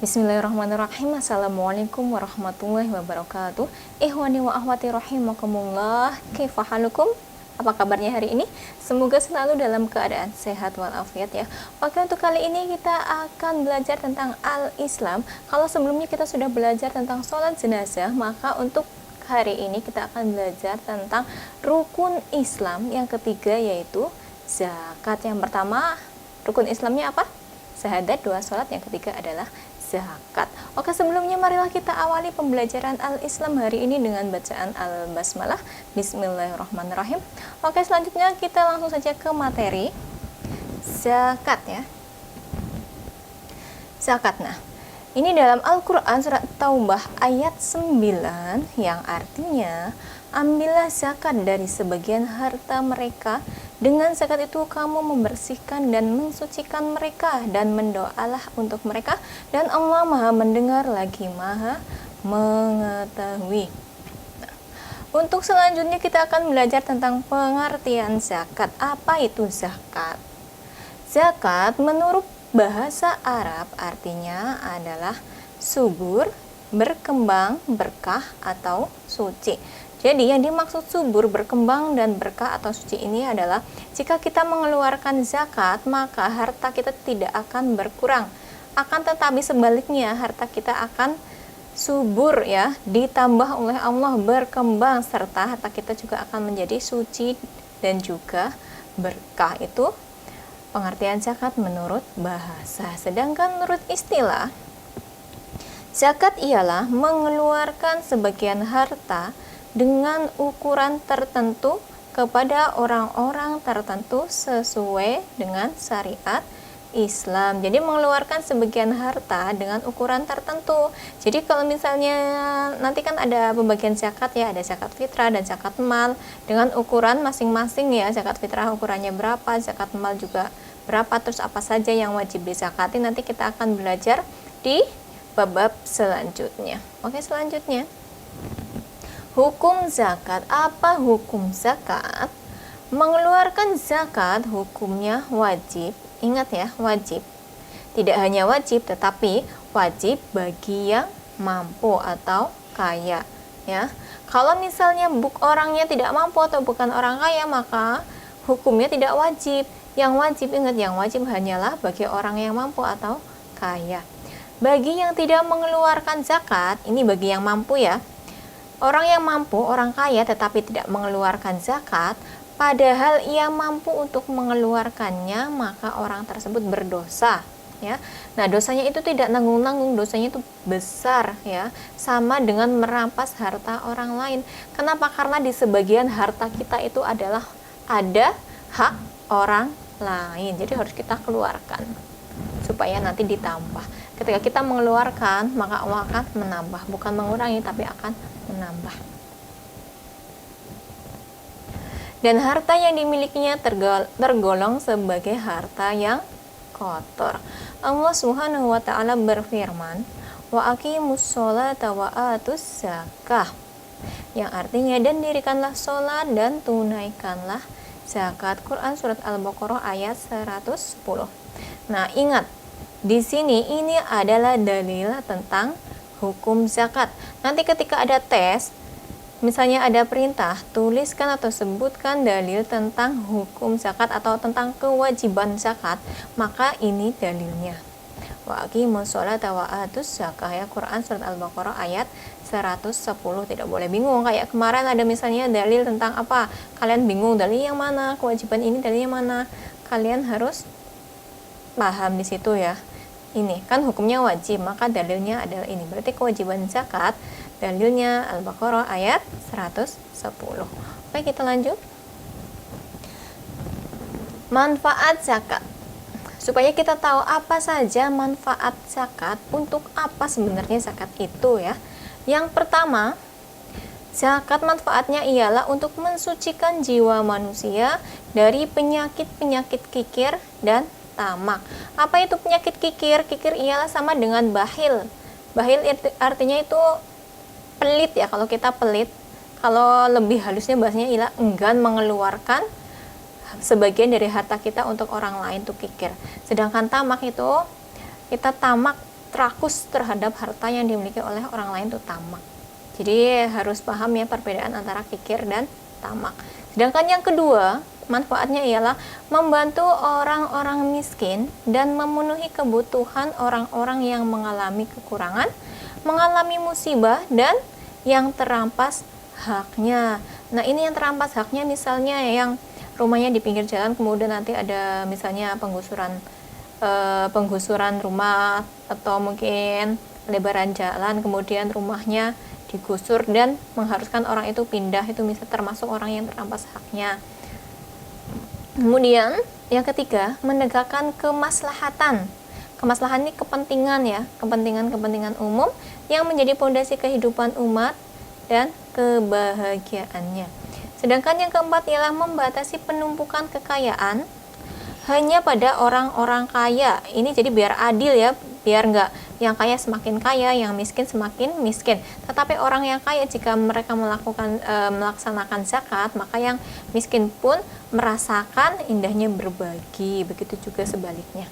Bismillahirrahmanirrahim. Assalamualaikum warahmatullahi wabarakatuh. Ikhwani wa akhwati rahimakumullah. Kaifa halukum? Apa kabarnya hari ini? Semoga selalu dalam keadaan sehat walafiat ya. Oke, untuk kali ini kita akan belajar tentang al-Islam. Kalau sebelumnya kita sudah belajar tentang sholat jenazah, maka untuk hari ini kita akan belajar tentang rukun Islam yang ketiga, yaitu zakat. Yang pertama, rukun Islamnya apa? Syahadat, dua sholat. Yang ketiga adalah zakat. Oke, sebelumnya marilah kita awali pembelajaran al-Islam hari ini dengan bacaan al-basmalah. Bismillahirrahmanirrahim. Oke, selanjutnya kita langsung saja ke materi zakat ya. Zakat. Nah, ini dalam Al-Quran surat Taubah ayat 9 yang artinya, ambillah zakat dari sebagian harta mereka. Dengan zakat itu kamu membersihkan dan mensucikan mereka, dan mendoalah untuk mereka, dan Allah Maha mendengar lagi Maha mengetahui. Nah, untuk selanjutnya kita akan belajar tentang pengertian zakat. Apa itu zakat? Zakat menurut bahasa Arab artinya adalah subur, berkembang, berkah, atau suci. Jadi yang dimaksud subur, berkembang, dan berkah atau suci ini adalah jika kita mengeluarkan zakat, maka harta kita tidak akan berkurang. Akan tetapi sebaliknya, harta kita akan subur ya, ditambah oleh Allah, berkembang, serta harta kita juga akan menjadi suci dan juga berkah. Itu pengertian zakat menurut bahasa. Sedangkan menurut istilah, zakat ialah mengeluarkan sebagian harta dengan ukuran tertentu kepada orang-orang tertentu sesuai dengan syariat Islam. Jadi mengeluarkan sebagian harta dengan ukuran tertentu. Jadi kalau misalnya nanti kan ada pembagian zakat ya, ada zakat fitrah dan zakat mal dengan ukuran masing-masing ya. Zakat fitrah ukurannya berapa, zakat mal juga berapa, terus apa saja yang wajib dizakati, nanti kita akan belajar di bab selanjutnya. Oke, selanjutnya hukum zakat. Apa hukum zakat? Mengeluarkan zakat hukumnya wajib. Ingat ya, wajib. Tidak hanya wajib, tetapi wajib bagi yang mampu atau kaya ya. Kalau misalnya orangnya tidak mampu atau bukan orang kaya, maka hukumnya tidak wajib. Yang wajib, ingat, yang wajib hanyalah bagi orang yang mampu atau kaya. Bagi yang tidak mengeluarkan zakat, ini bagi yang mampu ya. Orang yang mampu, orang kaya tetapi tidak mengeluarkan zakat, padahal ia mampu untuk mengeluarkannya, maka orang tersebut berdosa ya. Nah, dosanya itu tidak nanggung-nanggung, dosanya itu besar ya, sama dengan merampas harta orang lain. Kenapa? Karena di sebagian harta kita itu adalah ada hak orang lain, jadi harus kita keluarkan supaya nanti ditambah. Ketika kita mengeluarkan, maka Allah akan menambah, bukan mengurangi tapi akan menambah. Dan harta yang dimilikinya tergolong sebagai harta yang kotor. Allah Subhanahu wa taala berfirman, "Wa aqimus sholata wa atuz zakah." Yang artinya, dan dirikanlah sholat dan tunaikanlah zakat. Quran surat Al-Baqarah ayat 110. Nah, ingat, di sini ini adalah dalil tentang hukum zakat. Nanti ketika ada tes, misalnya ada perintah, tuliskan atau sebutkan dalil tentang hukum zakat atau tentang kewajiban zakat, maka ini dalilnya. Wa aqimus sholata wa atuz zakah ya, Quran surat Al-Baqarah ayat 110. Tidak boleh bingung, kayak kemarin ada misalnya dalil tentang apa, kalian bingung dalil yang mana, kewajiban ini dalil yang mana, kalian harus paham di situ ya. Ini kan hukumnya wajib, maka dalilnya adalah ini. Berarti kewajiban zakat dalilnya Al-Baqarah ayat 110. Oke, kita lanjut. Manfaat zakat. Supaya kita tahu apa saja manfaat zakat, untuk apa sebenarnya zakat itu ya. Yang pertama, zakat manfaatnya ialah untuk mensucikan jiwa manusia dari penyakit-penyakit kikir dan tamak. Apa itu penyakit kikir? Kikir ialah sama dengan bakhil. Bakhil artinya itu pelit ya, kalau kita pelit. Kalau lebih halusnya bahasanya ialah enggan mengeluarkan sebagian dari harta kita untuk orang lain, itu kikir. Sedangkan tamak itu, kita tamak rakus terhadap harta yang dimiliki oleh orang lain itu tamak. Jadi harus paham ya perbedaan antara kikir dan tamak. Sedangkan yang kedua, manfaatnya ialah membantu orang-orang miskin dan memenuhi kebutuhan orang-orang yang mengalami kekurangan, mengalami musibah, dan yang terampas haknya. Nah, ini yang terampas haknya misalnya yang rumahnya di pinggir jalan, kemudian nanti ada misalnya penggusuran rumah, atau mungkin lebaran jalan, kemudian rumahnya digusur dan mengharuskan orang itu pindah, itu bisa termasuk orang yang terampas haknya. Kemudian yang ketiga, menegakkan kemaslahatan. Kemaslahatan ini kepentingan ya, kepentingan umum yang menjadi fondasi kehidupan umat dan kebahagiaannya. Sedangkan yang keempat ialah membatasi penumpukan kekayaan hanya pada orang-orang kaya. Ini jadi biar adil ya, biar nggak yang kaya semakin kaya, yang miskin semakin miskin. Tetapi orang yang kaya jika mereka melaksanakan zakat, maka yang miskin pun merasakan indahnya berbagi. Begitu juga sebaliknya.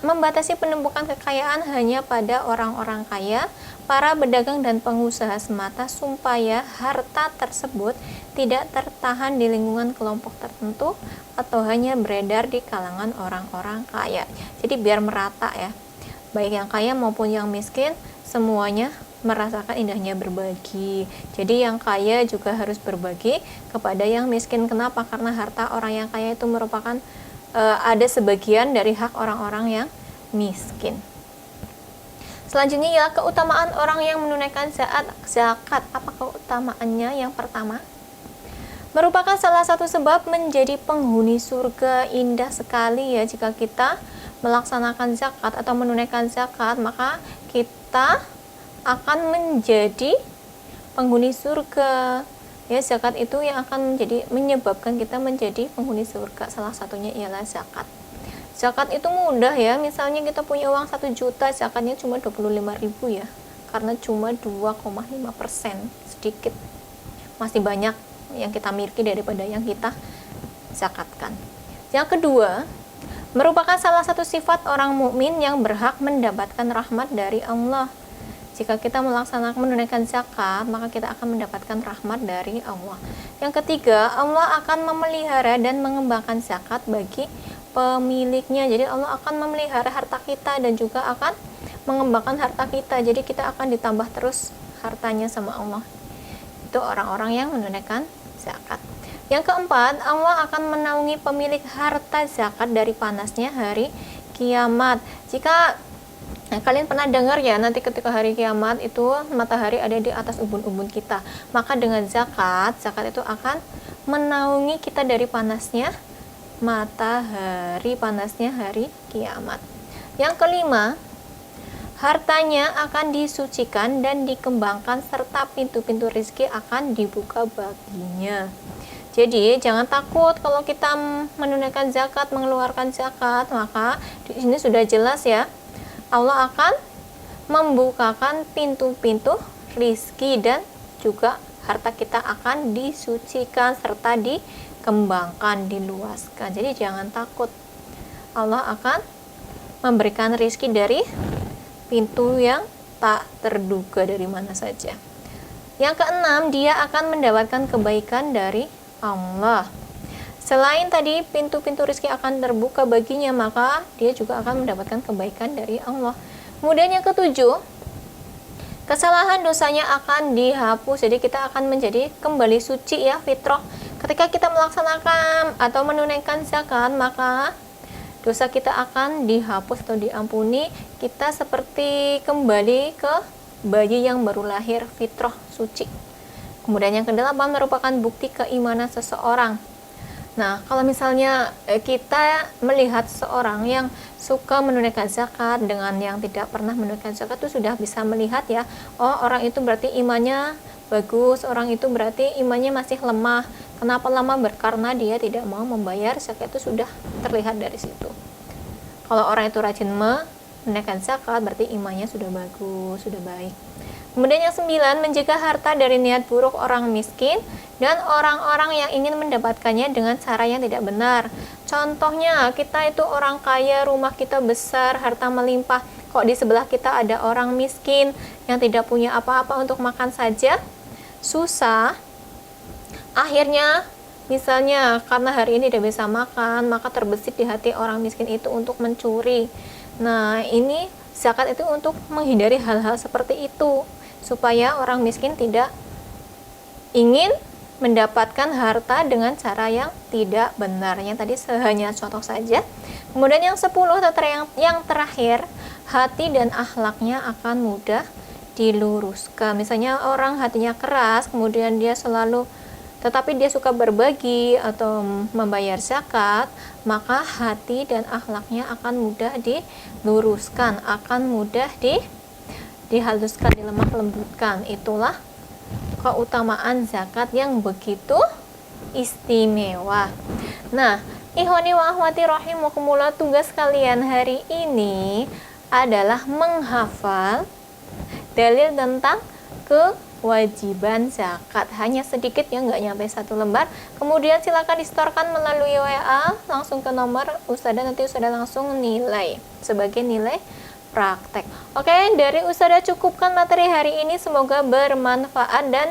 Membatasi penumpukan kekayaan hanya pada orang-orang kaya, para pedagang dan pengusaha semata, supaya harta tersebut tidak tertahan di lingkungan kelompok tertentu atau hanya beredar di kalangan orang-orang kaya. Jadi biar merata ya, baik yang kaya maupun yang miskin, semuanya merasakan indahnya berbagi. Jadi yang kaya juga harus berbagi kepada yang miskin. Kenapa? Karena harta orang yang kaya itu merupakan ada sebagian dari hak orang-orang yang miskin. Selanjutnya ialah keutamaan orang yang menunaikan zakat. Apa keutamaannya? Yang pertama, merupakan salah satu sebab menjadi penghuni surga. Indah sekali ya jika kita melaksanakan zakat atau menunaikan zakat, maka kita akan menjadi penghuni surga. Ya, zakat itu yang akan menyebabkan kita menjadi penghuni surga. Salah satunya ialah zakat. Zakat itu mudah ya, misalnya kita punya uang 1 juta, zakatnya cuma 25.000 ya, karena cuma 2,5%, sedikit. Masih banyak yang kita miliki daripada yang kita zakatkan. Yang kedua, merupakan salah satu sifat orang mukmin yang berhak mendapatkan rahmat dari Allah. Jika kita menunaikan zakat, maka kita akan mendapatkan rahmat dari Allah. Yang ketiga, Allah akan memelihara dan mengembangkan zakat bagi pemiliknya. Jadi Allah akan memelihara harta kita dan juga akan mengembangkan harta kita. Jadi kita akan ditambah terus hartanya sama Allah. Itu orang-orang yang menunaikan zakat. Yang keempat, Allah akan menaungi pemilik harta zakat dari panasnya hari kiamat. Jika kalian pernah dengar ya, nanti ketika hari kiamat itu matahari ada di atas ubun-ubun kita, maka dengan zakat itu akan menaungi kita dari panasnya matahari, panasnya hari kiamat. Yang kelima, hartanya akan disucikan dan dikembangkan serta pintu-pintu rezeki akan dibuka baginya. Jadi jangan takut kalau kita menunaikan zakat, mengeluarkan zakat, maka di sini sudah jelas ya, Allah akan membukakan pintu-pintu rizki dan juga harta kita akan disucikan serta dikembangkan, diluaskan. Jadi jangan takut, Allah akan memberikan rizki dari pintu yang tak terduga dari mana saja. Yang keenam, dia akan mendapatkan kebaikan dari Allah. Selain tadi pintu-pintu rezeki akan terbuka baginya, maka dia juga akan mendapatkan kebaikan dari Allah. Kemudian yang ketujuh, kesalahan dosanya akan dihapus. Jadi kita akan menjadi kembali suci ya, fitrah. Ketika kita melaksanakan atau menunaikan zakat, maka dosa kita akan dihapus atau diampuni. Kita seperti kembali ke bayi yang baru lahir, fitrah, suci. Kemudian yang kedelapan, merupakan bukti keimanan seseorang. Nah, kalau misalnya kita melihat seorang yang suka menunaikan zakat dengan yang tidak pernah menunaikan zakat, itu sudah bisa melihat ya, oh orang itu berarti imannya bagus, orang itu berarti imannya masih lemah. Kenapa lemah? Karena dia tidak mau membayar zakat, itu sudah terlihat dari situ. Kalau orang itu rajin menunaikan zakat, berarti imannya sudah bagus, sudah baik. Kemudian yang 9, menjaga harta dari niat buruk orang miskin dan orang-orang yang ingin mendapatkannya dengan cara yang tidak benar. Contohnya, kita itu orang kaya, rumah kita besar, harta melimpah. Kok di sebelah kita ada orang miskin yang tidak punya apa-apa untuk makan saja? Susah. Akhirnya, misalnya karena hari ini tidak bisa makan, maka terbesit di hati orang miskin itu untuk mencuri. Nah, ini zakat itu untuk menghindari hal-hal seperti itu, supaya orang miskin tidak ingin mendapatkan harta dengan cara yang tidak benar. Yang tadi hanya contoh saja. Kemudian yang 10 atau yang terakhir, hati dan akhlaknya akan mudah diluruskan. Misalnya orang hatinya keras, kemudian dia suka berbagi atau membayar zakat, maka hati dan akhlaknya akan mudah diluruskan, akan mudah dihaluskan, dilemah lembutkan. Itulah keutamaan zakat yang begitu istimewa. Nah, ikhwani wa akhwati rahimakumullah, tugas kalian hari ini adalah menghafal dalil tentang kewajiban zakat. Hanya sedikit ya, nggak nyampe 1 lembar. Kemudian silakan distorkan melalui WA langsung ke nomor Ustadzah, nanti Ustadzah langsung nilai sebagai nilai praktek. Oke, dari Ustadzah cukupkan materi hari ini, semoga bermanfaat dan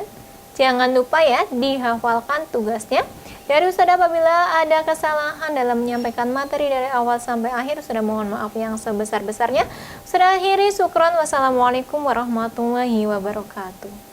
jangan lupa ya dihafalkan tugasnya. Dari Ustadzah apabila ada kesalahan dalam menyampaikan materi dari awal sampai akhir, Ustadzah mohon maaf yang sebesar-besarnya. Ustadzah akhiri, syukron. Wassalamualaikum warahmatullahi wabarakatuh.